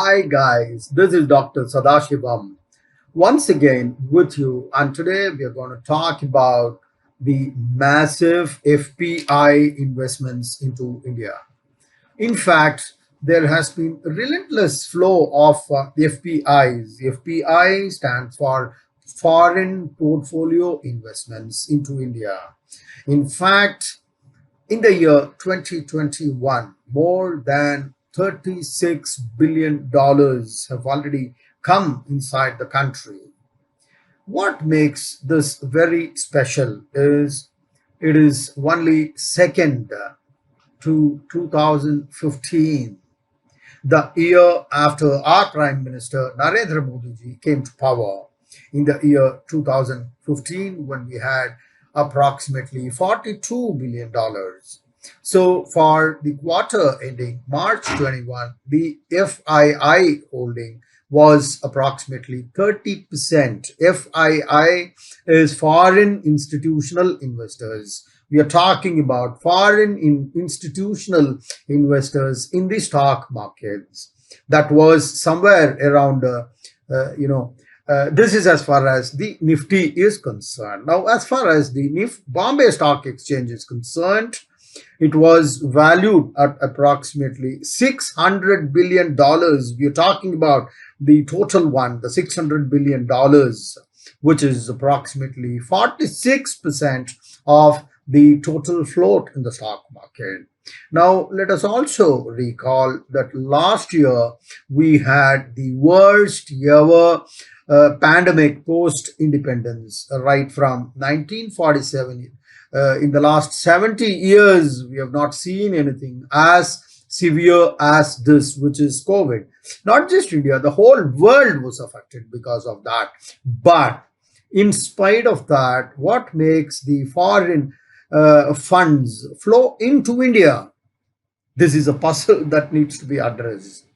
Hi guys, this is Dr. Sadasivam once again with you, and today we are going to talk about the massive FPI investments into India. In fact, there has been a relentless flow of FPIs. FPI stands for Foreign Portfolio Investments into India. In fact, in the year 2021, more than $36 billion have already come inside the country. What makes this very special is it is only second to 2015, the year after our Prime Minister Narendra Modi ji came to power. In the year 2015, when we had approximately $42 billion. So for the quarter ending March 21, the FII holding was approximately 30%. FII is foreign institutional investors. We are talking about foreign institutional investors in the stock markets. That was somewhere around, this is as far as the NIFTY is concerned. Now, as far as the Bombay Stock Exchange is concerned, it was valued at approximately $600 billion. We are talking about the total one, the $600 billion, which is approximately 46% of the total float in the stock market. Now, let us also recall that last year we had the worst ever pandemic post-independence, right from 1947. In the last 70 years, we have not seen anything as severe as this, which is COVID. Not just India, the whole world was affected because of that. But in spite of that, what makes the foreign funds flow into India? This is a puzzle that needs to be addressed.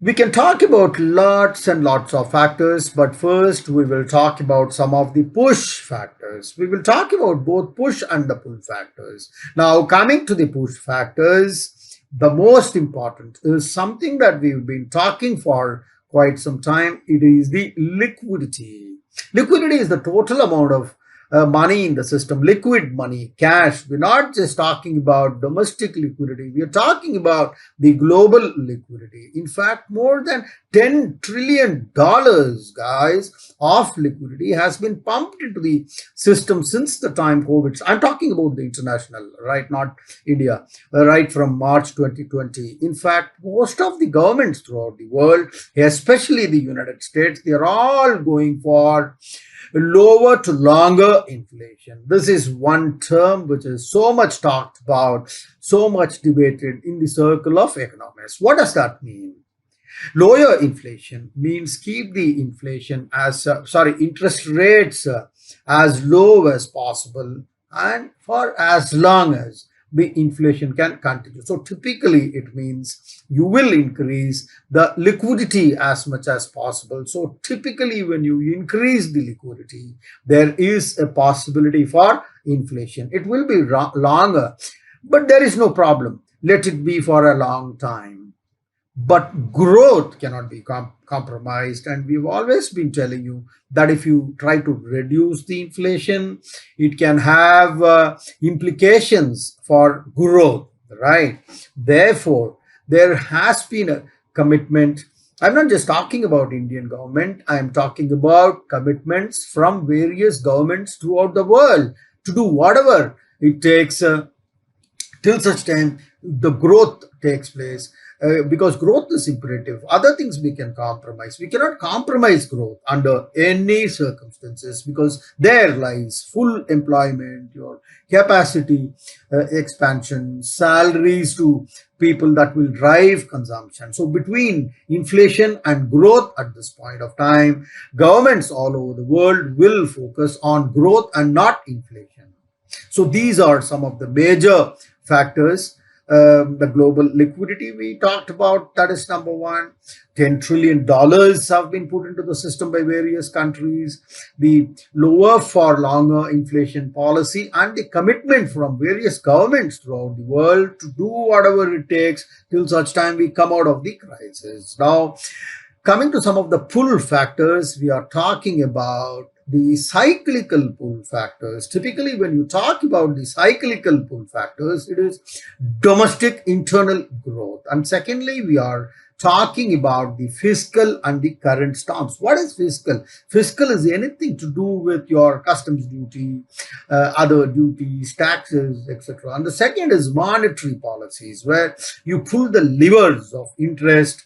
We can talk about lots and lots of factors, but first we will talk about some of the push factors. We will talk about both push and the pull factors. Now, coming to the push factors, the most important is something that we've been talking for quite some time. It is the liquidity. Liquidity is the total amount of money in the system, liquid money, cash. We're not just talking about domestic liquidity. We are talking about the global liquidity. In fact, more than $10 trillion, guys, of liquidity has been pumped into the system since the time COVID. I'm talking about the international, right? Not India, right from March 2020. In fact, most of the governments throughout the world, especially the United States, they are all going for lower to longer inflation. This is one term which is so much talked about, so much debated in the circle of economists. What does that mean? Lower inflation means keep the inflation as, interest rates as low as possible and for as long as the inflation can continue. So typically it means you will increase the liquidity as much as possible. So typically when you increase the liquidity, there is a possibility for inflation. It will be longer, but there is no problem. Let it be for a long time. But growth cannot be compromised. And we've always been telling you that if you try to reduce the inflation, it can have implications for growth, right? Therefore, there has been a commitment. I'm not just talking about Indian government. I'm talking about commitments from various governments throughout the world to do whatever it takes till such time the growth takes place. Because growth is imperative. Other things we can compromise. We cannot compromise growth under any circumstances because there lies full employment, your capacity expansion, salaries to people that will drive consumption. So between inflation and growth at this point of time, governments all over the world will focus on growth and not inflation. So these are some of the major factors The global liquidity we talked about, that is number one. $10 trillion have been put into the system by various countries. The lower for longer inflation policy and the commitment from various governments throughout the world to do whatever it takes till such time we come out of the crisis. Now, coming to some of the pull factors, we are talking about the cyclical pull factors. Typically, when you talk about the cyclical pull factors, it is domestic internal growth. And secondly, we are talking about the fiscal and the current stance. What is fiscal? Fiscal is anything to do with your customs duty, other duties, taxes, etc. And the second is monetary policies, where you pull the levers of interest,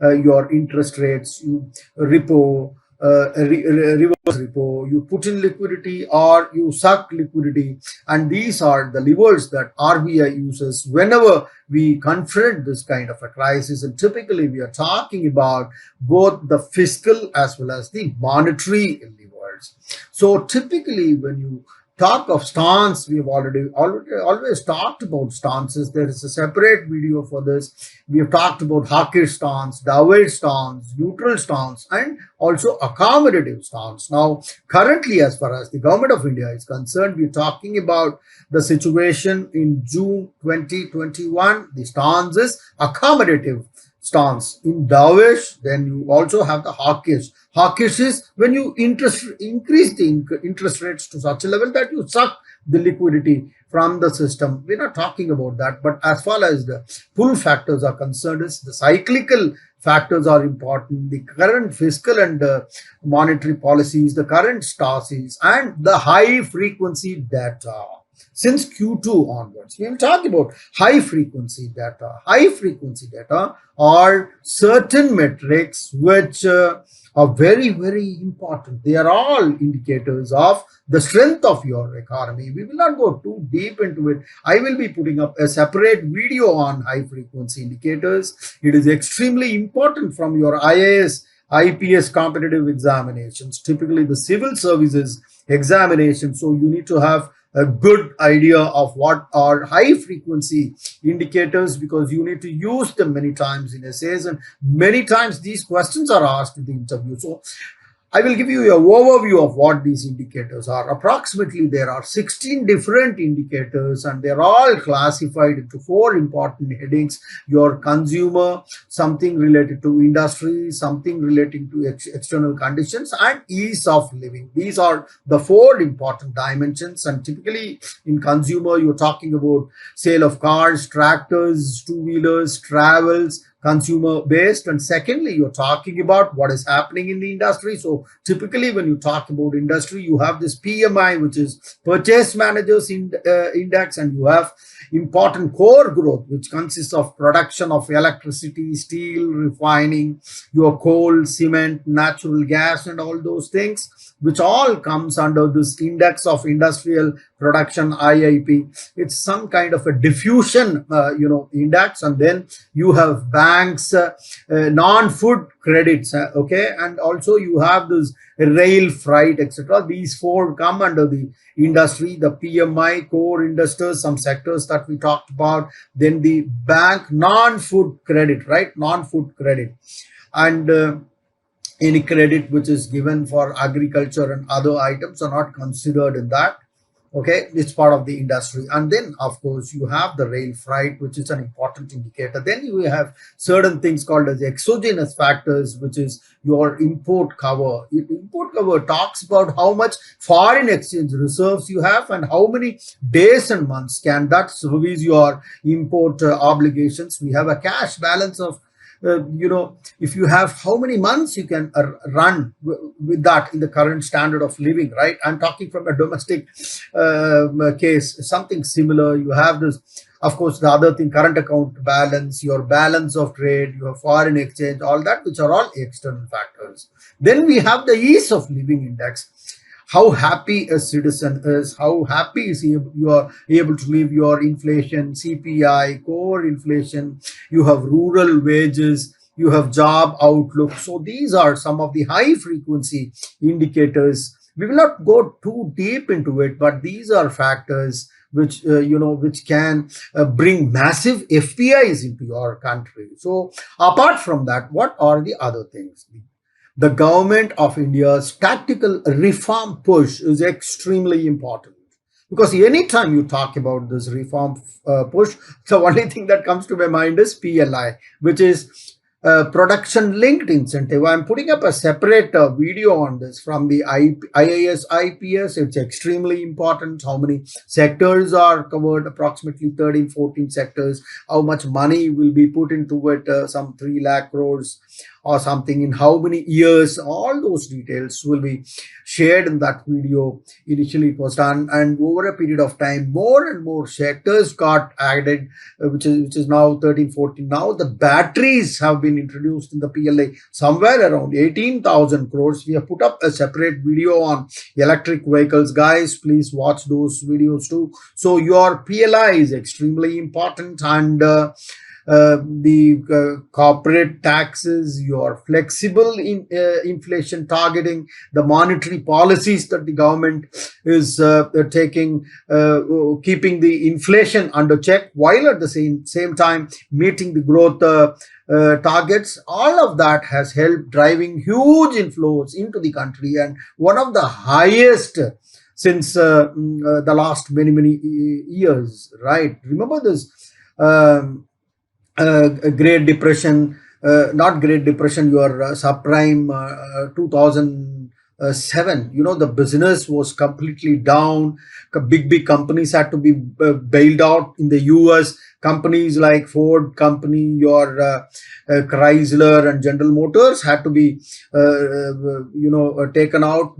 your interest rates, you repo, reverse repo, you put in liquidity or you suck liquidity, and these are the levers that RBI uses whenever we confront this kind of a crisis. And typically we are talking about both the fiscal as well as the monetary levers. So typically when you talk of stance, we have always talked about stances. There is a separate video for this. We have talked about hawkish stance, dovish stance, neutral stance, and also accommodative stance. Now, currently, as far as the government of India is concerned, we are talking about the situation in June 2021. The stance is accommodative stance. In dovish, then you also have the hawkish. Hawkish is when you increase the interest rates to such a level that you suck the liquidity from the system. We're not talking about that. But as far as the pull factors are concerned, is the cyclical factors are important. The current fiscal and monetary policies, the current stance, and the high frequency data. Since Q2 onwards, we will talk about high frequency data. High frequency data are certain metrics which are very, very important. They are all indicators of the strength of your economy. We will not go too deep into it. I will be putting up a separate video on high frequency indicators. It is extremely important from your IAS, IPS competitive examinations, typically the civil services examination. So you need to have a good idea of what are high frequency indicators, because you need to use them many times in essays, and many times these questions are asked in the interview. So I will give you an overview of what these indicators are. Approximately there are 16 different indicators, and they're all classified into 4 important headings: your consumer, something related to industry, something relating to external conditions, and ease of living. These are the 4 important dimensions. And typically in consumer, you're talking about sale of cars, tractors, two-wheelers, travels, consumer based. And secondly, you're talking about what is happening in the industry. So typically when you talk about industry, you have this PMI, which is purchase managers index, and you have important core growth, which consists of production of electricity, steel, refining, your coal, cement, natural gas, and all those things, which all comes under this index of industrial production, IIP. It's some kind of a diffusion index. And then you have banks, non-food credits, okay, and also you have this rail, freight, etc. These 4 come under the industry, the PMI, core industries, some sectors that we talked about. Then the bank, non-food credit, right, non-food credit, and any credit which is given for agriculture and other items are not considered in that. Okay, it's part of the industry. And then of course you have the rail freight, which is an important indicator. Then you have certain things called as exogenous factors, which is your import cover. Import cover talks about how much foreign exchange reserves you have and how many days and months can that service your import obligations. We have a cash balance of if you have how many months you can run with that in the current standard of living, right? I'm talking from a domestic case, something similar. You have this, of course, the other thing, current account balance, your balance of trade, your foreign exchange, all that, which are all external factors. Then we have the ease of living index. How happy a citizen is, how happy is you are able to live, your inflation, CPI, core inflation, you have rural wages, you have job outlook. So these are some of the high frequency indicators We will not go too deep into it, but these are factors which which can bring massive FPIs into your country. So apart from that, what are the other things? The government of India's tactical reform push is extremely important, because anytime you talk about this reform push, the only thing that comes to my mind is PLI, which is production linked incentive. I'm putting up a separate video on this from the IAS IPS. It's extremely important. How many sectors are covered? Approximately 13 14 sectors. How much money will be put into it? Some 3 lakh crores or something, in how many years. All those details will be shared in that video. Initially it was done, and over a period of time more and more sectors got added, which is now 13 14. Now the batteries have been introduced in the PLA, somewhere around 18,000 crores. We have put up a separate video on electric vehicles. Guys, please watch those videos too. So your PLI is extremely important, and the corporate taxes, your flexible inflation targeting, the monetary policies that the government is taking, keeping the inflation under check while at the same time meeting the growth targets. All of that has helped driving huge inflows into the country, and one of the highest since the last many years, right? Remember this Great Depression, not Great Depression, your subprime 2007. The business was completely down. Big companies had to be bailed out in the US. Companies like Ford company, your Chrysler and General Motors had to be taken out.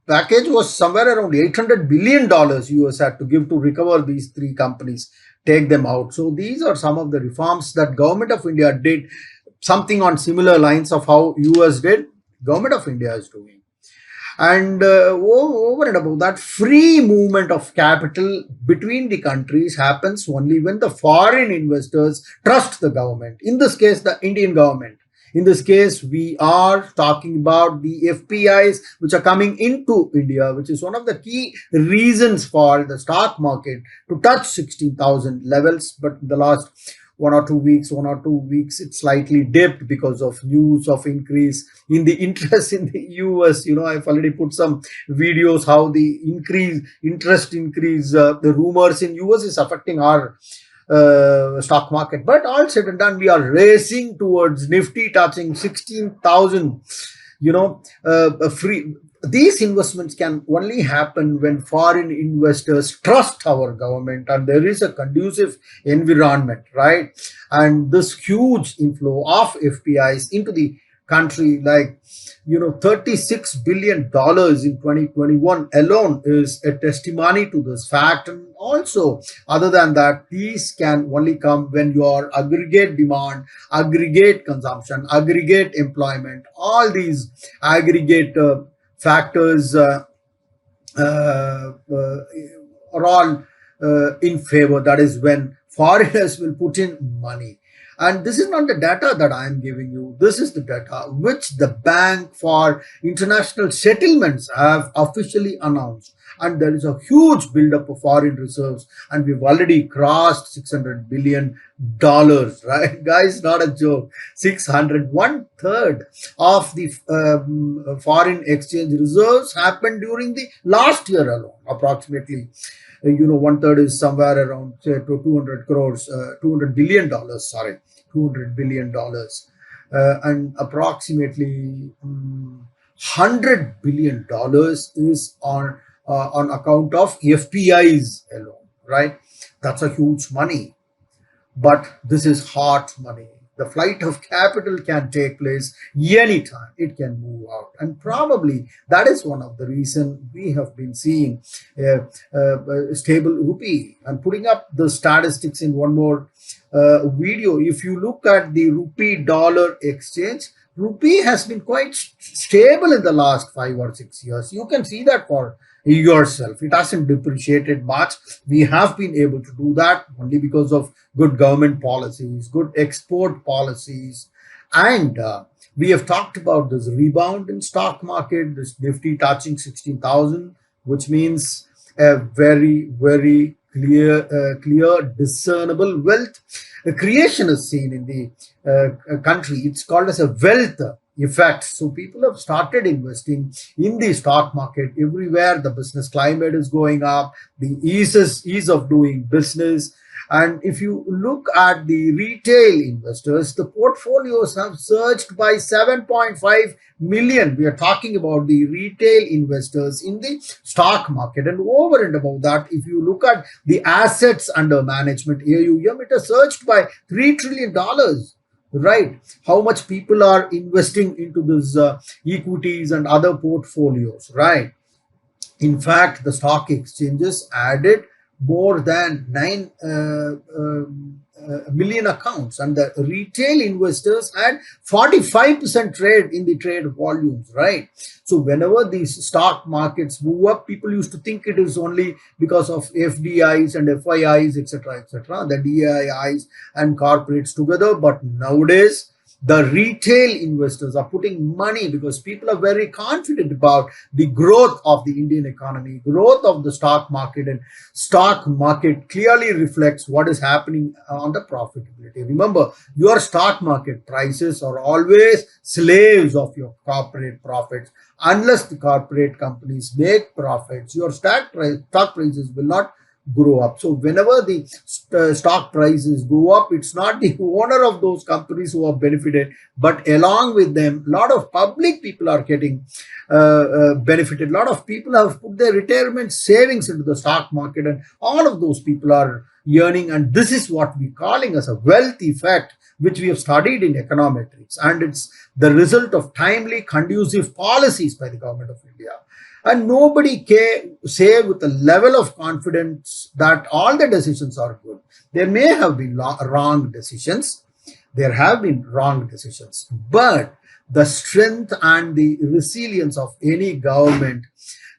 Package was somewhere around $800 billion US had to give to recover these 3 companies, take them out. So these are some of the reforms that government of India did, something on similar lines of how US did, government of India is doing. And over and above that, free movement of capital between the countries happens only when the foreign investors trust the government, in this case the Indian government. In this case, we are talking about the FPIs which are coming into India, which is one of the key reasons for the stock market to touch 16,000 levels. But in the last 1 or 2 weeks, it slightly dipped because of news of increase in the interest in the US. I've already put some videos how the interest increase, the rumors in US is affecting our stock market. But all said and done, we are racing towards Nifty touching 16,000. Free. These investments can only happen when foreign investors trust our government and there is a conducive environment, right? And this huge inflow of FPIs into the country, like $36 billion in 2021 alone, is a testimony to this fact. And also, other than that, these can only come when your aggregate demand, aggregate consumption, aggregate employment, all these aggregate factors are all in favor. That is when foreigners will put in money. And this is not the data that I am giving you. This is the data which the Bank for International Settlements have officially announced. And there is a huge buildup of foreign reserves, and we've already crossed $600 billion, right? Guys, not a joke. 600, 1/3 of the foreign exchange reserves happened during the last year alone, approximately. 1/3 is somewhere around 200 crores, $200 billion, sorry, $200 billion. And approximately $100 billion is on account of FPIs alone, right? That's a huge money. But this is hot money. The flight of capital can take place anytime. It can move out. And probably that is one of the reasons we have been seeing a stable rupee. I'm putting up the statistics in one more video. If you look at the rupee dollar exchange, rupee has been quite stable in the last 5 or 6 years. You can see that for yourself. It hasn't depreciated much. We have been able to do that only because of good government policies, good export policies, and We have talked about this rebound in stock market, this Nifty touching 16,000, which means a very clear, discernible wealth creation is seen in the country. It's called as a wealth effect. So people have started investing in the stock market everywhere. The business climate is going up, the ease of doing business. And if you look at the retail investors, the portfolios have surged by 7.5 million. We are talking about the retail investors in the stock market. And over and above that, if you look at the assets under management, AUM, it has surged by $3 trillion. Right? How much people are investing into these equities and other portfolios, right? In fact, the stock exchanges added more than 9 million accounts, and the retail investors had 45% trade in the trade volumes, right? So whenever these stock markets move up, people used to think it is only because of FDIs and FIIs, etc., the DIIs and corporates together. But nowadays, the retail investors are putting money because people are very confident about the growth of the Indian economy, growth of the stock market, and stock market clearly reflects what is happening on the profitability. Remember, your stock market prices are always slaves of your corporate profits. Unless the corporate companies make profits, your stock prices will not grow up. So whenever the stock prices go up, it's not the owner of those companies who are benefited, but along with them, a lot of public people are getting benefited. A lot of people have put their retirement savings into the stock market, and all of those people are earning. And this is what we're calling as a wealth effect, which we have studied in econometrics, and it's the result of timely, conducive policies by the government of India. And nobody can say with a level of confidence that all the decisions are good. There may have been wrong decisions. There have been wrong decisions. But the strength and the resilience of any government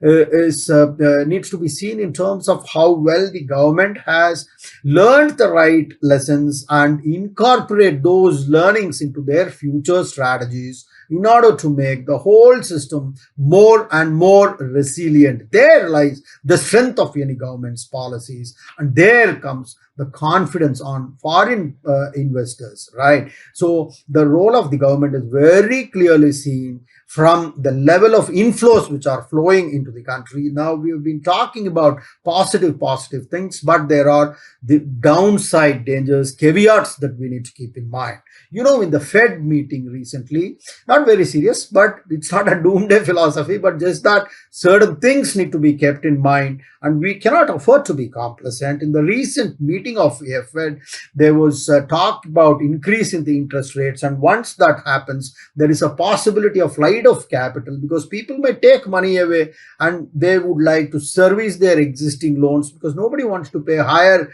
needs to be seen in terms of how well the government has learned the right lessons and incorporate those learnings into their future strategies in order to make the whole system more and more resilient. There lies the strength of any government's policies, and there comes the confidence on foreign investors, right? So the role of the government is very clearly seen from the level of inflows which are flowing into the country. Now we've been talking about positive things, but there are the downside dangers, caveats that we need to keep in mind. You know, in the Fed meeting recently, not very serious, but it's not a doomsday philosophy, but just that certain things need to be kept in mind, and we cannot afford to be complacent. In the recent meeting of Fed, there was talk about increase in the interest rates, and once that happens, there is a possibility of flight of capital, because people may take money away and they would like to service their existing loans, because nobody wants to pay higher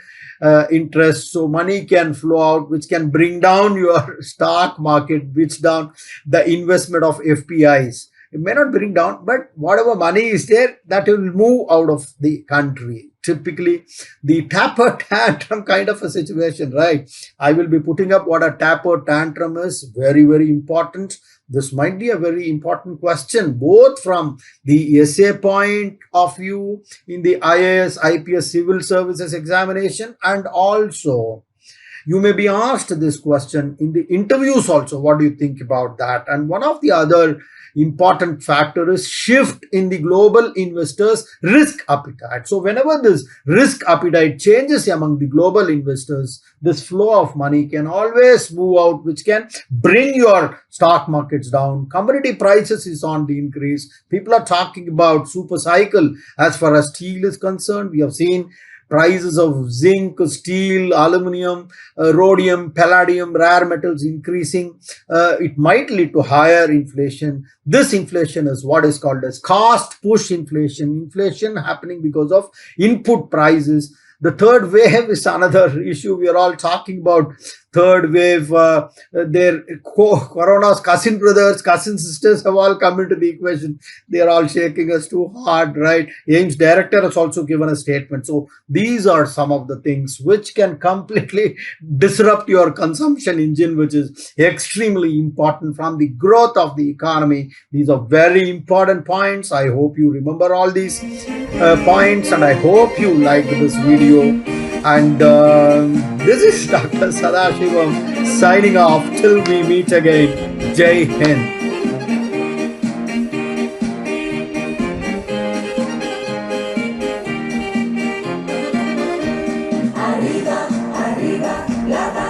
interest. So money can flow out, which can bring down your stock market, which down the investment of FPIs. It may not bring down, but whatever money is there, that will move out of the country. Typically, the tapper tantrum kind of a situation, right? I will be putting up what a tapper tantrum is. Very important. This might be a very important question, both from the essay point of view in the IAS, IPS civil services examination, and also you may be asked this question in the interviews also. What do you think about that? And one of the other important factor is shift in the global investors' risk appetite. So whenever this risk appetite changes among the global investors, this flow of money can always move out, which can bring your stock markets down. Commodity prices is on the increase. People are talking about super cycle as far as steel is concerned. We have seen prices of zinc, steel, aluminum, rhodium, palladium, rare metals increasing. It might lead to higher inflation. This inflation is what is called as cost push inflation. Inflation happening because of input prices. The third wave is another issue. We are all talking about third wave. Their Corona's cousin brothers, cousin sisters have all come into the equation. They are all shaking us too hard, right? AIMS director has also given a statement. So these are some of the things which can completely disrupt your consumption engine, which is extremely important from the growth of the economy. These are very important points. I hope you remember all these points, and I hope you liked this video. And this is Dr. Sadasivam signing off till we meet again. Jai Hind. Arriba, arriba, la